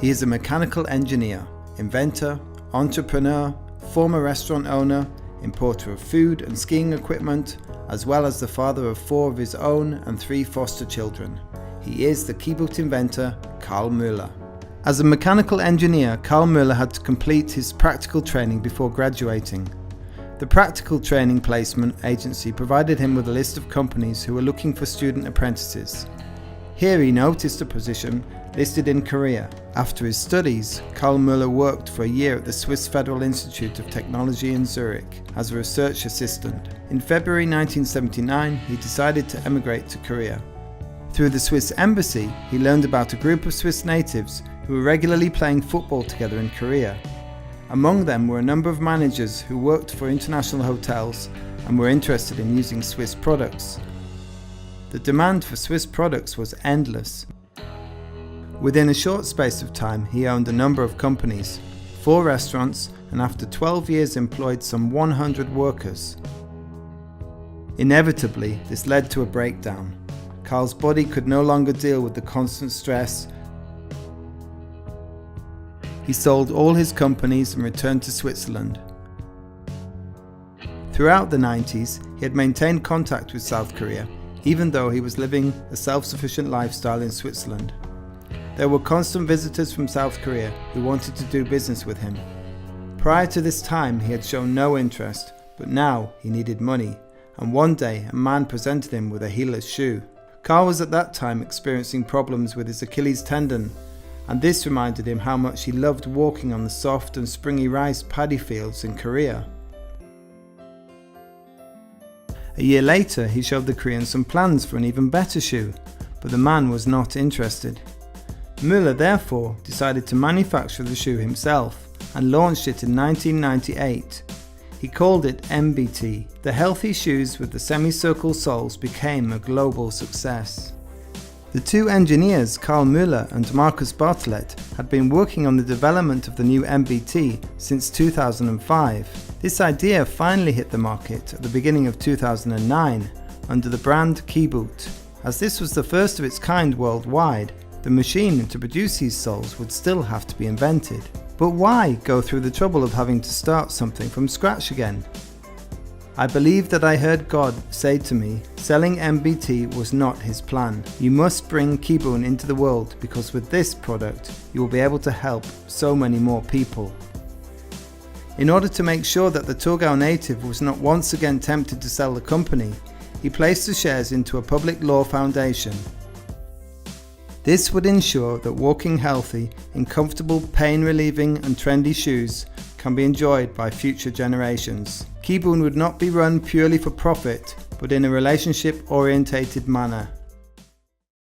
He is a mechanical engineer, inventor, entrepreneur, former restaurant owner, importer of food and skiing equipment, as well as the father of 4 of his own and 3 foster children. He is the kybun inventor, Karl Müller. As a mechanical engineer, Karl Müller had to complete his practical training before graduating. The practical training placement agency provided him with a list of companies who were looking for student apprentices. Here he noticed a position listed in Korea. After his studies, Karl Müller worked for a year at the Swiss Federal Institute of Technology in Zurich as a research assistant. In February 1979, he decided to emigrate to Korea. Through the Swiss embassy, he learned about a group of Swiss natives who were regularly playing football together in Korea. Among them were a number of managers who worked for international hotels and were interested in using Swiss products. The demand for Swiss products was endless. Within a short space of time, he owned a number of companies, 4 restaurants, and after 12 years employed some 100 workers. Inevitably, this led to a breakdown. Karl's body could no longer deal with the constant stress. He sold all his companies and returned to Switzerland. Throughout the 90s, he had maintained contact with South Korea, even though he was living a self-sufficient lifestyle in Switzerland. There were constant visitors from South Korea who wanted to do business with him. Prior to this time, he had shown no interest, but now he needed money, and one day a man presented him with a heelless shoe. Karl was at that time experiencing problems with his Achilles tendon, and this reminded him how much he loved walking on the soft and springy rice paddy fields in Korea. A year later, he showed the Koreans some plans for an even better shoe, but the man was not interested. Müller therefore decided to manufacture the shoe himself and launched it in 1998. He called it MBT. The healthy shoes with the semicircle soles became a global success. The 2 engineers, Karl Müller and Markus Bartlett, had been working on the development of the new MBT since 2005. This idea finally hit the market at the beginning of 2009 under the brand kybun. As this was the first of its kind worldwide, the machine to produce these soles would still have to be invented. But why go through the trouble of having to start something from scratch again? I believe that I heard God say to me, selling MBT was not his plan. You must bring kybun into the world because with this product you will be able to help so many more people. In order to make sure that the Thurgau native was not once again tempted to sell the company, he placed the shares into a public law foundation. This would ensure that walking healthy in comfortable, pain-relieving and trendy shoes can be enjoyed by future generations. kybun would not be run purely for profit, but in a relationship-orientated manner.